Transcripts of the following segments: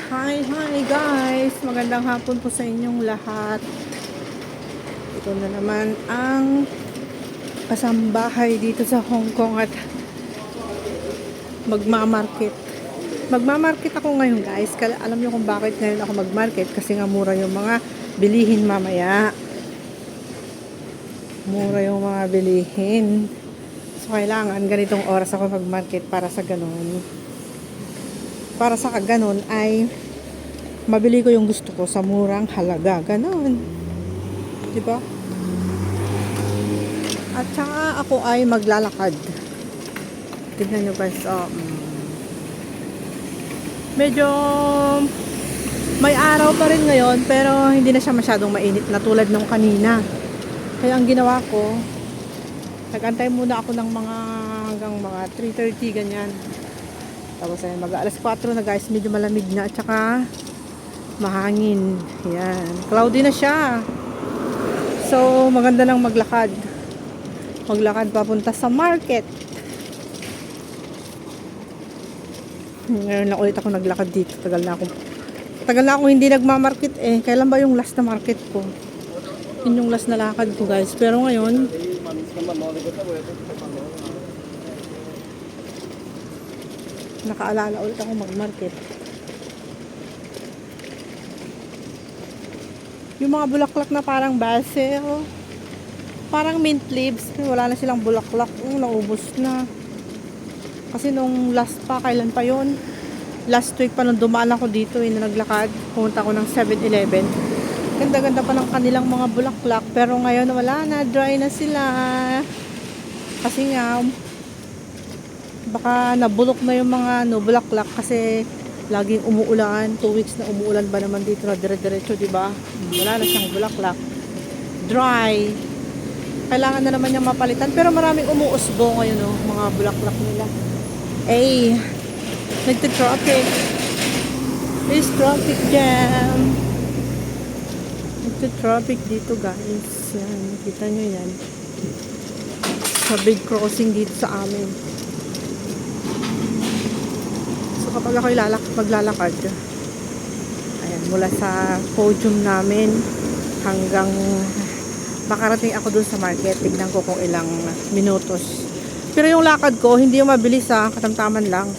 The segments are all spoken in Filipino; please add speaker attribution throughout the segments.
Speaker 1: Hi guys! Magandang hapon po sa inyong lahat. Ito na naman ang kasambahay dito sa Hong Kong at magmamarket. Magmamarket ako ngayon guys. Alam niyo kung bakit ngayon ako magmarket? Kasi nga mura yung mga bilihin mamaya. Mura yung mga bilihin. So kailangan ganitong oras ako magmarket para sa ganun. Para sa ganun ay mabili ko yung gusto ko sa murang halaga. Ganon. Diba? At saka ako ay maglalakad. Tignan nyo guys. Medyo may araw pa rin ngayon pero hindi na siya masyadong mainit na tulad nung kanina. Kaya ang ginawa ko, nag-antay muna ako ng hanggang mga 3:30 ganyan. Tapos ay mag-alas 4 na guys. Medyo malamig na at saka mahangin. Yan. Cloudy na siya. So, maganda lang maglakad. Maglakad papunta sa market. Ngayon lang ulit ako naglakad dito. Tagal na ako hindi nagmamarket eh. Kailan ba yung last na market ko? Yun yung last na lakad ko guys. Pero ngayon, nakaalala ulit ako magmarket. Yung mga bulaklak na parang basil, parang mint leaves, wala na silang bulaklak. Naubos na. Kasi nung last pa, kailan pa yon? Last week pa nung dumaan ako dito, na naglakad, pumunta ako ng 7-Eleven. Ganda-ganda pa ng kanilang mga bulaklak, pero ngayon wala na, dry na sila. Kasi nga, baka nabulok na yung mga bulaklak kasi laging umuulan. 2 weeks na umuulan ba naman dito na dire-diretso, diba? Wala na siyang bulaklak. Dry. Kailangan na naman niyang mapalitan. Pero maraming umuusbo ngayon, mga bulaklak nila. Ay, nagte-tropic. It's tropic jam. Nagte-tropic dito, guys. Yan, nakita nyo yan. Sa big crossing dito sa amin. Kapag ako'y maglalakad, ayan, mula sa podium namin hanggang makarating ako dun sa market, tignan ko kung ilang minutos. Pero yung lakad ko, hindi yung mabilis, katamtaman lang.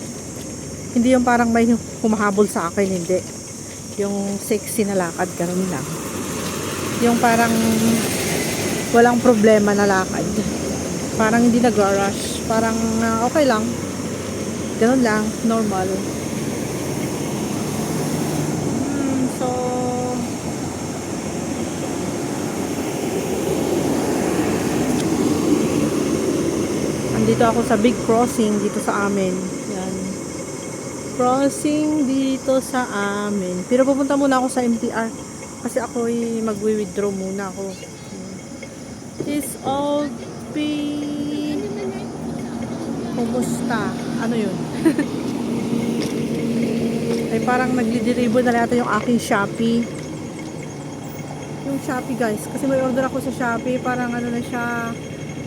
Speaker 1: Hindi yung parang may humahabol sa akin, hindi. Yung sexy na lakad, ganun lang. Yung parang walang problema na lakad. Parang hindi nag-rush, parang okay lang. Ganun lang, normal. So, andito ako sa big crossing dito sa amin. Yan. Crossing dito sa amin. Pero pupunta muna ako sa MTR kasi ako'y magwi-withdraw muna ako. This old pin. Kumusta? Ano yun? Ay parang nagdi-deliver na yata yung aking Shopee. Yung Shopee guys. Kasi may order ako sa Shopee. Parang ano na siya.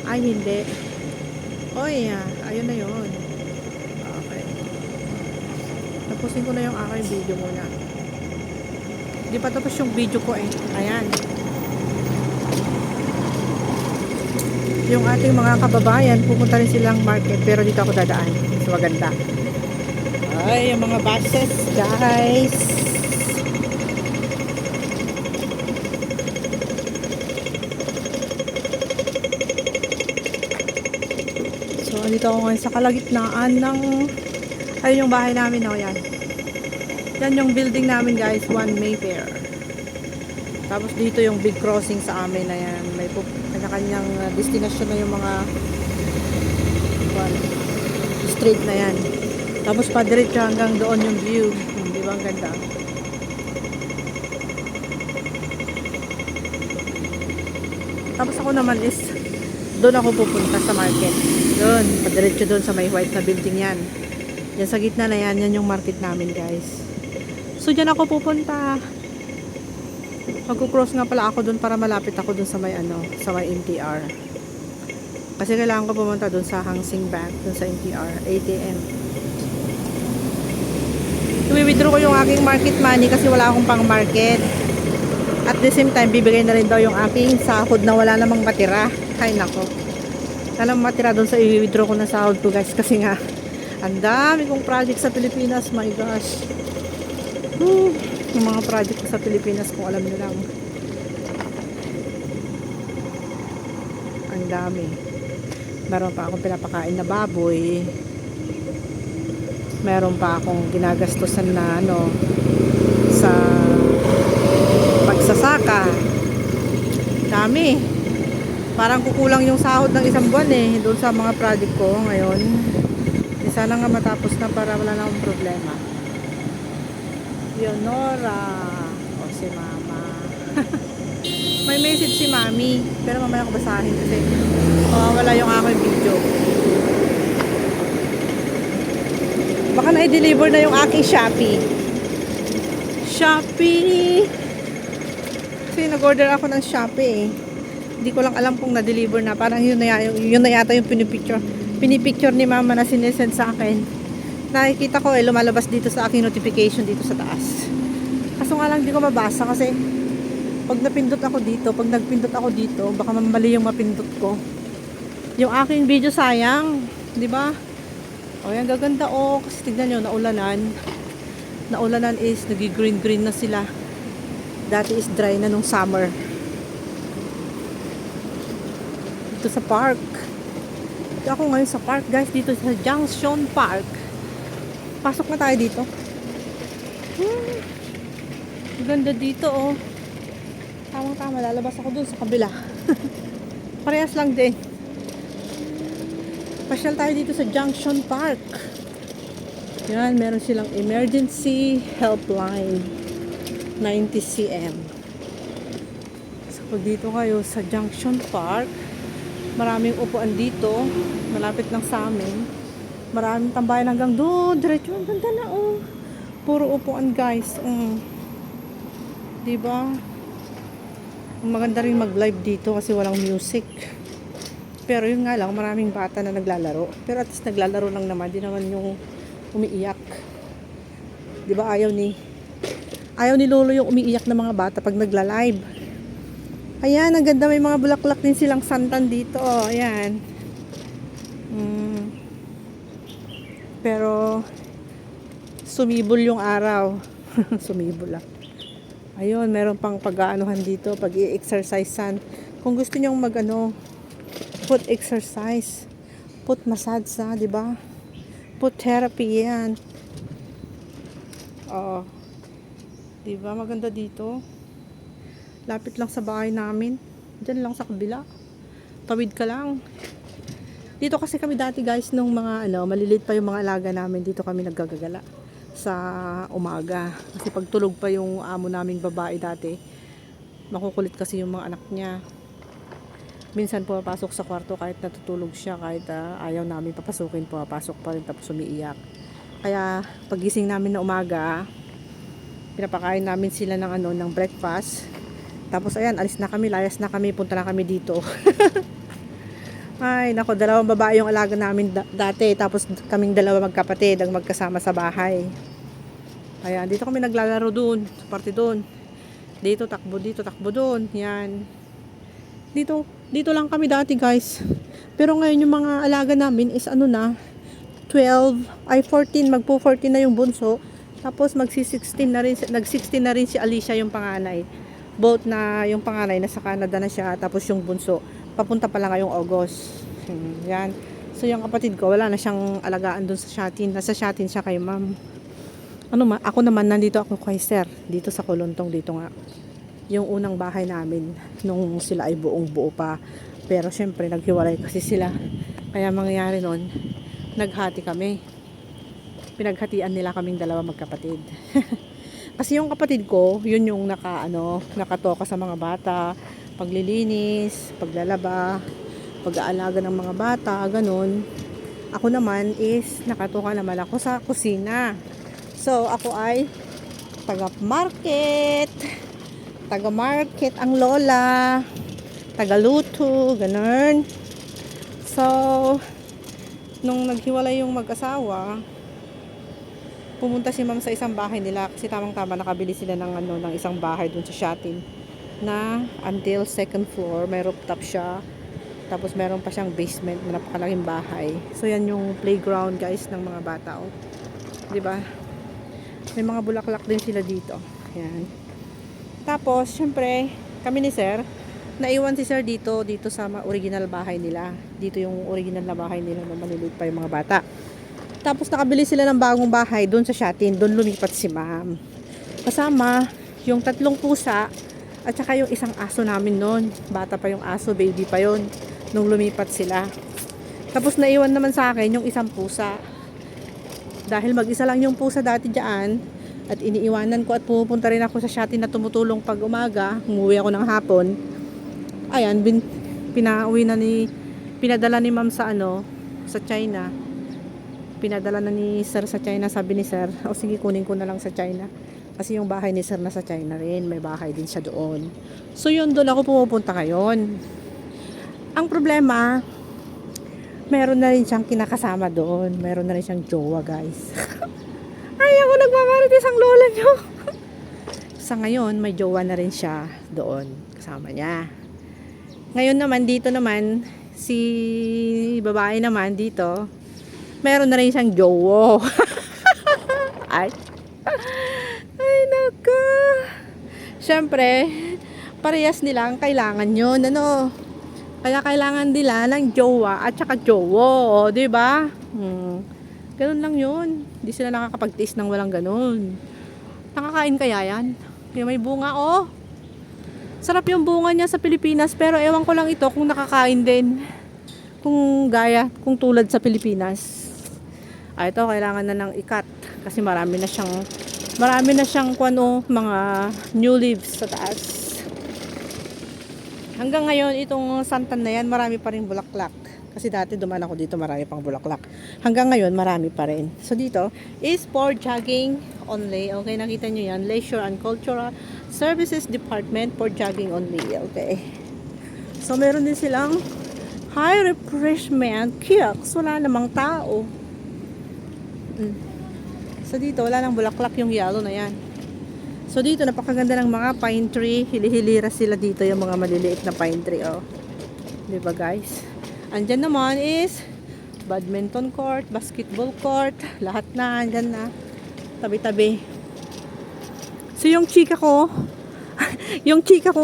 Speaker 1: Ay hindi. Oy, ayun na yun. Okay. Tapusin ko na yung aking video muna. Hindi pa tapos yung video ko eh. Ayan. Yung ating mga kababayan, pupunta rin silang market. Pero dito ako dadaan. So maganda. Ay, yung mga buses, guys. So, dito ako ngayon sa kalagitnaan ng ayun yung bahay namin, yan. Yan yung building namin, guys. 1 Mayfair. Tapos dito yung big crossing sa amin na yan. May kanya-kanyang destination na yung mga street na yan. Tapos padiretso hanggang doon yung view. Di ba ang ganda? Tapos ako naman is doon ako pupunta sa market. Doon, padiretso doon sa may white na building yan. Yan sa gitna na yan, yan yung market namin guys. So dyan ako pupunta. Magko-cross nga pala ako doon para malapit ako doon sa may sa may MTR. Kasi kailangan ko pumunta doon sa Hang Seng Bank, doon sa MTR, 8 AM. i-withdraw ko yung aking market money kasi wala akong pang market. At the same time, bibigay na rin daw yung aking sahod na wala namang matira. Ay nako, wala namang matira doon sa i-withdraw ko na sahod ko guys. Kasi nga, ang dami kong project sa Pilipinas. My gosh. Yung mga project ko sa Pilipinas, kung alam nyo lang. Ang dami. Meron pa akong pinapakain na baboy. Meron pa akong ginagastusan na sa pagsasaka. Dami. Parang kukulang yung sahod ng isang buwan doon sa mga project ko ngayon. Sana nga matapos na para wala na akong problema. Leonora. O si mama. May message si mami. Pero mamaya ko basahin kasi wala yung aking video. Baka na-deliver na yung aking Shopee. Shopee! Kasi nag-order ako ng Shopee Hindi ko lang alam kung na-deliver na. Parang yun na yata yung pinipicture ni mama na sinesend sa akin. Nakikita ko lumalabas dito sa aking notification dito sa taas. Kaso nga lang hindi ko mabasa kasi pag nagpindot ako dito, baka mali yung mapindot ko. Yung aking video sayang, di ba? O yan, gaganda kasi tignan nyo, naulanan is nagi-green na sila. Dati is dry na nung summer. Dito sa park. Dito ako ngayon sa park guys, dito sa Junction Park. Pasok na tayo dito. Ganda dito Tamang-tama, lalabas ako dun sa kabila. Parehas lang din. Pasyal tayo dito sa Junction Park. Yan, meron silang emergency helpline 90 cm. So pag dito kayo sa Junction Park, maraming upuan dito, malapit lang sa amin. Maraming tambayan hanggang doon, diretso. Ang ganda na puro upuan guys. Diba? Maganda rin mag-live dito kasi walang music. Pero yun nga lang, maraming bata na naglalaro. Pero at least naglalaro lang naman, di naman yung umiiyak. Diba ayaw ni Lolo yung umiiyak na mga bata pag nagla-live. Ayan, ang ganda, may mga bulaklak din silang santan dito. Ayan. Pero sumibol yung araw. Sumibol lang. Ayun, meron pang pag-aanuhan dito, pag i-exercisean. Kung gusto niyo foot exercise, foot massage, di ba? Foot therapy yan. Di ba maganda dito? Lapit lang sa bahay namin. Diyan lang sa kabila. Tawid ka lang. Dito kasi kami dati guys, nung mga maliliit pa yung mga alaga namin, dito kami naggagala sa umaga. Kasi pag tulog pa yung amo naming babae dati, makukulit kasi yung mga anak niya. Minsan pumapasok sa kwarto kahit natutulog siya, kahit ayaw namin papasukin, pumapasok pa rin tapos umiiyak. Kaya pagising namin na umaga, pinapakain namin sila ng breakfast. Tapos ayan, alis na kami, layas na kami, punta na kami dito. Ay, nako, 2 babae yung alaga namin dati. Tapos kaming 2 magkapatid ang magkasama sa bahay. Ayan, dito kami naglalaro dun, sa parte dun. Dito, takbo doon. Yan. Dito lang kami dati, guys. Pero ngayon yung mga alaga namin is 14, magpo-14 na yung bunso. Tapos nag-16 na rin si Alicia yung panganay. Both na yung panganay nasa Canada na siya, tapos yung bunso papunta pa lang ngayong August. Yan. So yung kapatid ko, wala na siyang alagaan doon sa Shatin. Nasa Shatin siya kay ma'am. Ako naman, nandito ako kay sir. Dito sa Kolontong, dito nga. Yung unang bahay namin, nung sila ay buong-buo pa. Pero syempre, naghiwalay kasi sila. Kaya mangyayari nun, naghati kami. Pinaghatian nila kaming 2 magkapatid. Kasi yung kapatid ko, yun yung nakatoka sa mga bata, paglilinis, paglalaba, pag-aalaga ng mga bata, ganun. Ako naman is nakatoka naman ako sa kusina. So ako ay taga-market ang lola, taga-luto, ganun. So nung naghiwalay yung mag-asawa, pumunta si ma'am sa isang bahay nila kasi tamang-tama nakabili sila ng ng isang bahay dun sa Shatin na until second floor, may rooftop siya. Tapos meron pa siyang basement na napakalaking bahay. So yan yung playground guys ng mga bata, oh. 'Di ba? May mga bulaklak din sila dito. Yan. Tapos syempre, kami ni Sir, naiwan si Sir dito sa original bahay nila. Dito yung original na bahay nila nung maliliit pa yung mga bata. Tapos nakabili sila ng bagong bahay doon sa Shatin. Doon lumipat si ma'am. Kasama yung 3 pusa at saka yung isang aso namin noon. Bata pa yung aso, baby pa yon nung lumipat sila. Tapos naiwan naman sa akin yung isang pusa. Dahil mag-isa lang yung pusa dati dyan at iniiwanan ko at pupunta rin ako sa Shatin na tumutulong pag umaga. Umuwi ako ng hapon. Ayan, pinadala ni ma'am sa sa China. Pinadala na ni Sir sa China, sabi ni Sir, o sige kunin ko na lang sa China. Kasi yung bahay ni Sir na sa China rin, may bahay din siya doon. So yun, doon ako pumupunta ngayon. Ang problema, meron na rin siyang kinakasama doon. Meron na rin siyang jowa, guys. Ay, ako nagmamarites ang lola niyo. Sa ngayon, may jowa na rin siya doon, kasama niya. Ngayon naman, dito naman, si babae naman dito, meron na rin siyang jowo. Ay nako. Siyempre, parehas nilang kailangan yun. Kaya kailangan nila ng jowa at saka jowo. Diba? Ganun lang yun. Hindi sila nakakapagtiis ng walang ganun. Nakakain kaya yan? Kaya may bunga, oh. Sarap yung bunga niya sa Pilipinas. Pero ewan ko lang ito kung nakakain din. Kung tulad sa Pilipinas. Ito kailangan na ng ikat kasi marami na siyang mga new leaves sa taas. Hanggang ngayon itong santan na yan marami pa rin bulaklak kasi dati dumaan ako dito marami pang bulaklak. Hanggang ngayon marami pa rin. So dito is for jogging only. Okay, nakita nyo yan, Leisure and Cultural Services Department for jogging only. Okay, so meron din silang high refreshment kiosks. Wala namang tao. So dito wala nang bulaklak yung yellow na yan. So dito napakaganda ng mga pine tree. Hili-hilira sila dito yung mga maliliit na pine tree, oh. 'Di ba guys? Andyan naman is badminton court, basketball court, lahat na andyan na. Tabi-tabi. So yung chika ko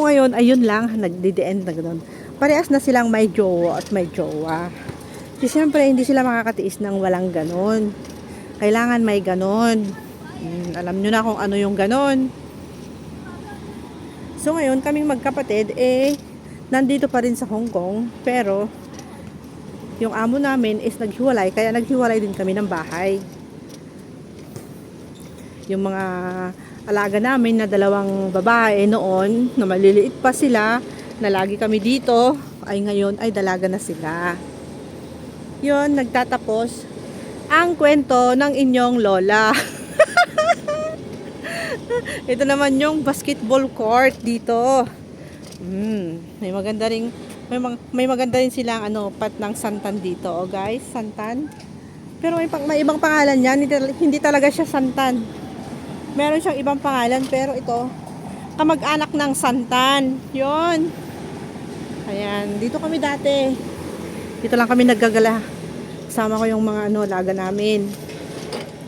Speaker 1: ngayon ayun lang, nagdi-end na ganoon. Parehas na silang may jowa at may jowa. Kasi siyempre hindi sila makakatiis ng walang ganon. Kailangan may ganon. Alam nyo na kung ano yung ganon. So ngayon kaming magkapatid nandito pa rin sa Hong Kong. Pero yung amo namin is naghiwalay. Kaya naghiwalay din kami ng bahay. Yung mga alaga namin na 2 babae noon na maliliit pa sila na lagi kami dito ay ngayon ay dalaga na sila. Yun, nagtatapos ang kwento ng inyong lola. Ito naman yung basketball court dito. May maganda rin silang pat ng santan dito, oh guys, santan. Pero may ibang pangalan yan, hindi talaga siya santan. Meron siyang ibang pangalan pero ito kamag-anak ng santan. 'Yon. Ayan, dito kami dati. Dito lang kami naggagala. Kasama ko yung mga alaga namin.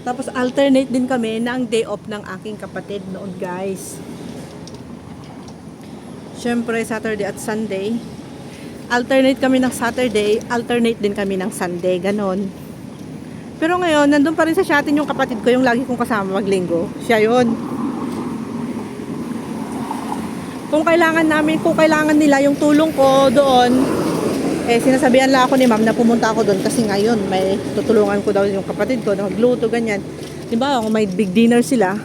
Speaker 1: Tapos alternate din kami ng day off ng aking kapatid noon, guys. Syempre Saturday at Sunday. Alternate kami ng Saturday, alternate din kami ng Sunday, ganon. Pero ngayon, nandun pa rin sa Shatin yung kapatid ko, yung lagi kong kasama maglinggo. Siya yun. Kung kailangan nila yung tulong ko doon, sinasabihan lang ako ni ma'am na pumunta ako doon kasi ngayon may tutulungan ko daw yung kapatid ko na magluto, ganyan. Diba, kung may big dinner sila.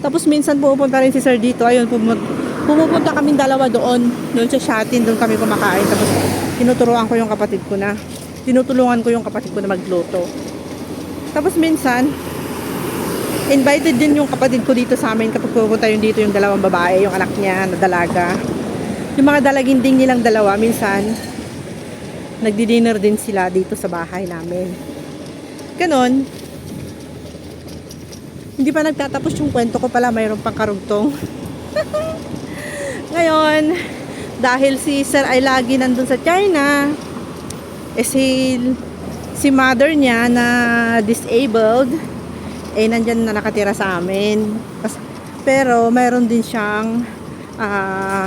Speaker 1: Tapos minsan pupunta rin si Sir dito. Ayun, pumupunta kaming 2 doon sa Shatin, doon kami kumakain. Tapos tinutulungan ko yung kapatid ko na magluto. Tapos minsan invited din yung kapatid ko dito sa amin kapag pupunta yung dito yung 2 babae, yung anak niya na dalaga. Yung mga dalaginding nilang 2, minsan nagdi-dinner din sila dito sa bahay namin. Ganon. Hindi pa nagtatapos yung kwento ko pala, mayroon pang karugtong. Ngayon, dahil si Sir ay lagi nandun sa China, si mother niya na disabled, nandyan na nakatira sa amin. Pero mayroon din siyang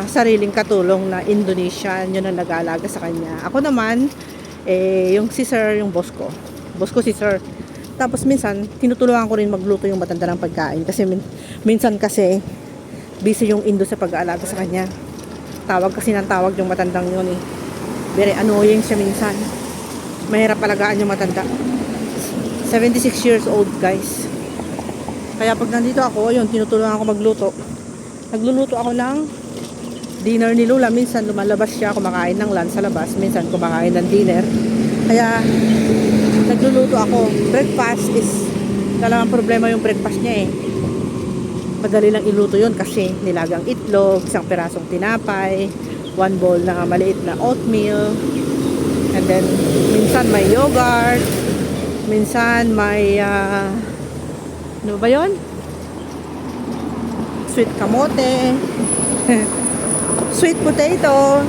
Speaker 1: sariling katulong na Indonesian, yun ang nag-aalaga sa kanya. Ako naman, yung si Sir, yung boss ko si Sir. Tapos minsan, tinutulungan ko rin magluto yung matanda ng pagkain. Kasi minsan kasi, busy yung Indo sa pag-aalaga sa kanya. Tawag kasi ng tawag yung matandang yun eh. Very annoying siya minsan. Mahirap palagaan yung matanda. 76 years old, guys. Kaya pag nandito ako, yun, tinutulungan ako magluto. Nagluluto ako ng dinner ni Lola. Minsan lumalabas siya, kumakain ng lunch sa labas. Minsan kumakain ng dinner. Kaya nagluluto ako. Breakfast is talagang problema yung breakfast niya eh. Madali lang iluto yun kasi nilagang itlog, isang pirasong tinapay, 1 bowl na maliit na oatmeal, and then minsan may yogurt, minsan may ano ba yun? Sweet kamote, sweet potato,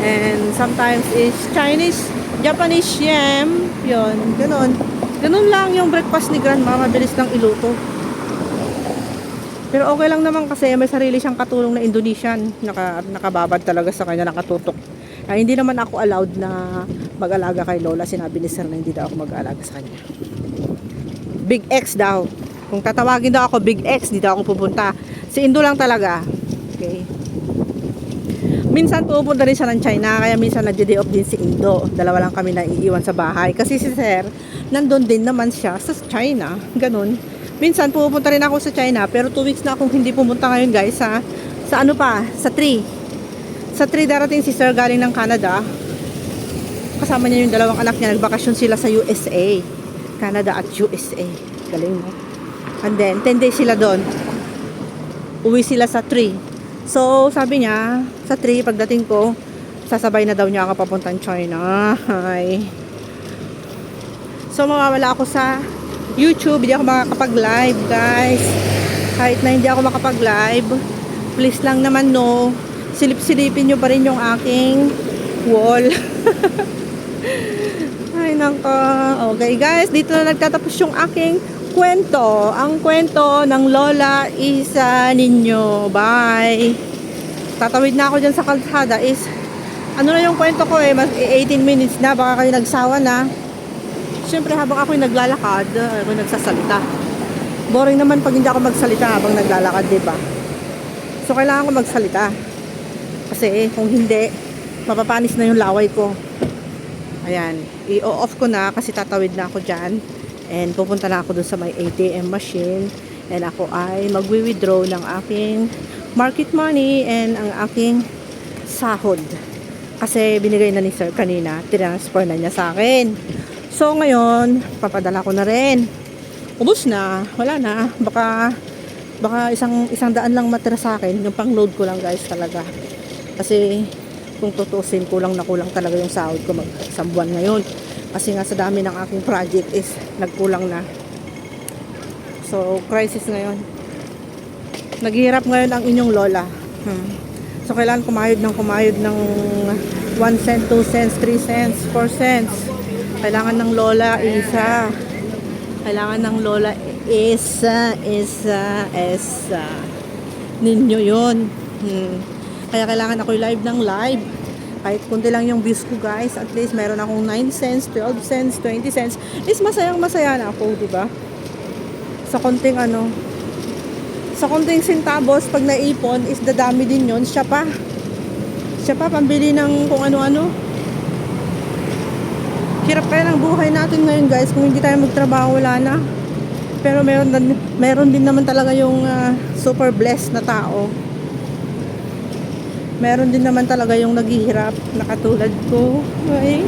Speaker 1: and sometimes is Chinese, Japanese yam, yun, ganun lang yung breakfast ni Grandma, mabilis lang iluto. Pero okay lang naman kasi may sarili siyang katulong na Indonesian. Nakababad talaga sa kanya, nakatutok. Hindi naman ako allowed na mag-alaga kay Lola. Sinabi ni Sir na hindi daw ako mag-alaga sa kanya. Big X daw. Kung tatawagin daw ako Big X, hindi daw ako pupunta. Si Indo lang talaga. Okay. Minsan pupunta rin siya ng China, kaya minsan nag-day off din si Indo. Dalawa lang kami na iiwan sa bahay. Kasi si Sir, nandun din naman siya sa China. Ganun. Minsan pupunta rin ako sa China, pero 2 weeks na akong hindi pumunta ngayon, guys, sa ano pa, sa 3. Sa 3 darating si Sir galing ng Canada. Kasama niya yung dalawang anak niya, nagbakasyon sila sa USA. Canada at USA. Galing mo. And then 10 days sila doon. Uwi sila sa 3. So, sabi niya, sa 3 pagdating ko, sasabay na daw niya ako papuntang China. Hi. So, mawawala ako sa YouTube, hindi ako makakapag-live, guys. Kahit na hindi ako makapag-live, please lang naman no, silip-silipin nyo pa rin yung aking wall. Ay nako. Okay guys, dito na nagtatapos yung aking kwento. Ang kwento ng Lola Isa ninyo. Bye. Tatawid na ako dyan sa kalsada is, ano na yung kwento ko eh, mas 18 minutes na, baka kayo nagsawa na. Siyempre habang ako'y naglalakad, ako'y nagsasalita. Boring naman pag hindi ako magsalita habang naglalakad, diba? So kailangan ko magsalita. Kasi kung hindi, mapapanis na yung laway ko. Ayan, i-off ko na kasi tatawid na ako dyan. And pupunta na ako dun sa may ATM machine. And ako ay magwi-withdraw ng aking market money and ang aking sahod. Kasi binigay na ni Sir kanina, transfer na niya sa akin. So ngayon, papadala ko na rin. Ubus na, wala na. Baka isang daan lang matira sa akin. Yung pang-load ko lang guys talaga. Kasi kung tutusin, kulang talaga yung sahod ko isang buwan ngayon. Kasi nga sa dami ng aking project is nagkulang na. So crisis ngayon. Naghihirap ngayon ang inyong lola. So kailangan kumayod ng 1 cent, 2 cents, 3 cents, 4 cents. Kailangan ng Lola Isa. Kailangan ng Lola Isa ninyo yun. Kaya kailangan ako live ng live. Kahit kunti lang yung views ko guys. At least meron akong 9 cents, 12 cents, 20 cents. Is masayang masaya na ako, diba? Sa konting centavos, pag naipon, is dadami din yun. Siya pa pambili ng kung ano-ano. Hirap kaya ng buhay natin ngayon guys, kung hindi tayo magtrabaho wala na. Pero meron din naman talaga yung super blessed na tao. Meron din naman talaga yung naghihirap na katulad ko. Ay,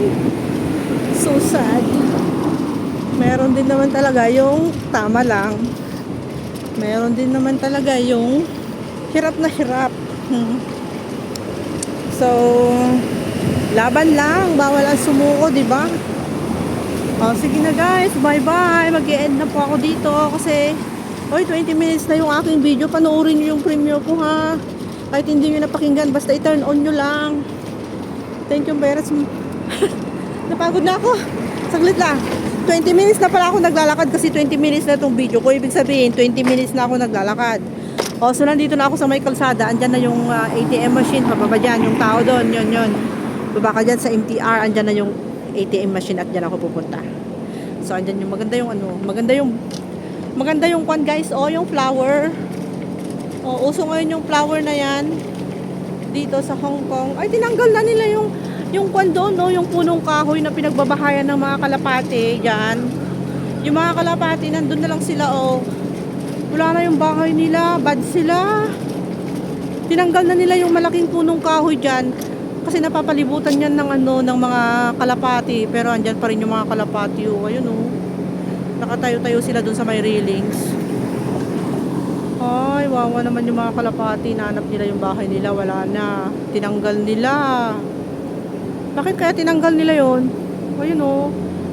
Speaker 1: so sad. Meron din naman talaga yung tama lang. Meron din naman talaga yung hirap na hirap. So, laban lang, bawal ang sumuko, di ba? Sige na guys, bye-bye. Mag-e-end na po ako dito kasi Oy, 20 minutes na yung aking video. Panoorin nyo yung premiere ko ha. Kahit hindi nyo napakinggan, basta i-turn on nyo lang. Thank you, Beres. Napagod na ako. Saglit lang. 20 minutes na pala ako naglalakad kasi 20 minutes na itong video ko. Ibig sabihin, 20 minutes na ako naglalakad. O, so nandito na ako sa may kalsada. Andyan na yung ATM machine. Pababa dyan, yung tao doon. Yun. Baba ka dyan sa MTR. Andyan na yung ATM machine at dyan ako pupunta. So, andyan yung maganda yung kwan guys. O, yung flower. O, uso ngayon yung flower na yan. Dito sa Hong Kong. Ay, tinanggal na nila yung kwan doon, no? Yung punong kahoy na pinagbabahayan ng mga kalapate. Yan. Yung mga kalapate, nandun na lang sila, oh. Wala na yung bahay nila. Bad sila. Tinanggal na nila yung malaking punong kahoy dyan. Kasi napapalibutan yan ng mga kalapati. Pero andyan pa rin yung mga kalapati, oh. Ayun, oh. Nakatayo-tayo sila dun sa may railings. Ay, wawa naman yung mga kalapati. Nahanap nila yung bahay nila. Wala na. Tinanggal nila. Bakit kaya tinanggal nila yon? Ayun, oh.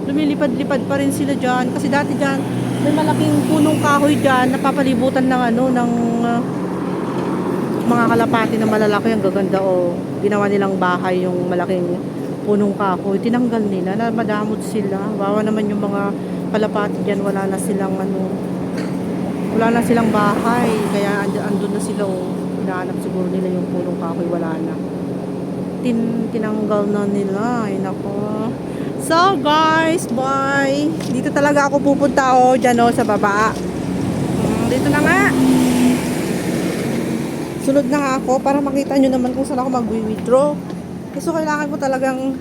Speaker 1: Lumilipad-lipad pa rin sila dyan. Kasi dati dyan, may malaking punong kahoy dyan. Napapalibutan ng mga kalapati na malalaki. Ang gaganda, oh. Ginawa nilang bahay yung malaking punong kahoy. Tinanggal nila. Madamot sila. Wawa naman yung mga kalapati dyan. Wala na silang bahay. Kaya andun na sila, oh. Hinahanap siguro nila yung punong kahoy. Wala na. Tinanggal na nila. Ay, nako. So, guys, bye. Dito talaga ako pupunta, oh. Dyan, oh, sa baba. Dito na nga. Sunod na nga ako para makita nyo naman kung saan ako mag-withdraw. So, kailangan ko talagang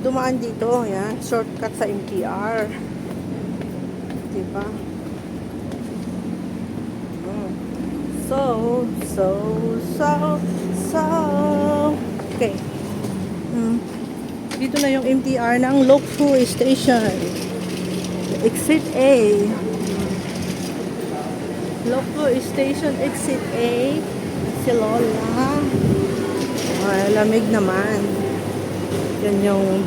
Speaker 1: dumaan dito. Ayan. Shortcut sa MTR. Diba? So. Okay. Dito na yung MTR ng Lok Fu Station. Exit A. Lok Fu Station, Exit A. Si Lola. Ay, lamig naman. Yan yung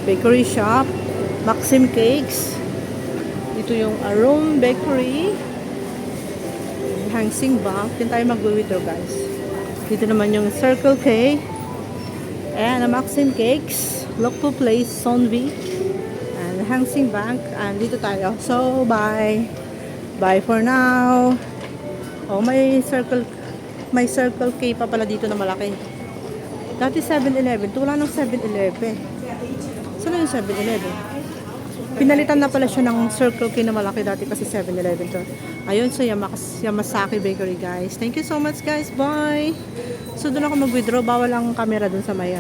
Speaker 1: bakery shop. Maxim Cakes. Dito yung Arum Bakery. Hang Seng Bank. Yan tayo mag-withdraw, guys. Dito naman yung Circle K. Ayan, Maxim Cakes. Lok Fu Place, Zone V. And Hang Seng Bank. And dito tayo. So, bye. Bye for now. Oh, may Circle K pa pala dito na malaki. Dati 7-Eleven. Wala ng 7-Eleven. Saan na yung 7-Eleven? Pinalitan na pala siya ng Circle K na malaki dati kasi 7-Eleven to. Ayun, so Yamasaki Bakery, guys. Thank you so much, guys. Bye! So, doon ako mag-withdraw. Bawal ang camera doon sa may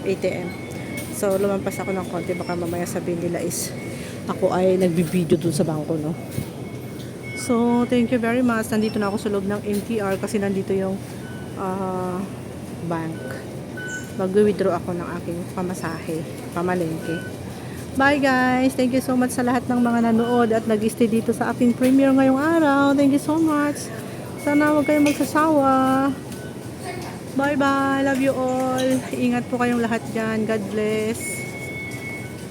Speaker 1: ATM. So, lumampas ako ng konti. Baka mamaya sabihin nila is ako ay nagbibideo doon sa bangko, no? So, thank you very much. Nandito na ako sa loob ng MTR kasi nandito yung bank. Mag-withdraw ako ng aking pamalengke. Bye guys! Thank you so much sa lahat ng mga nanood at nag-stay dito sa aking premiere ngayong araw. Thank you so much. Sana huwag kayong magsasawa. Bye bye! Love you all. Ingat po kayong lahat dyan. God bless.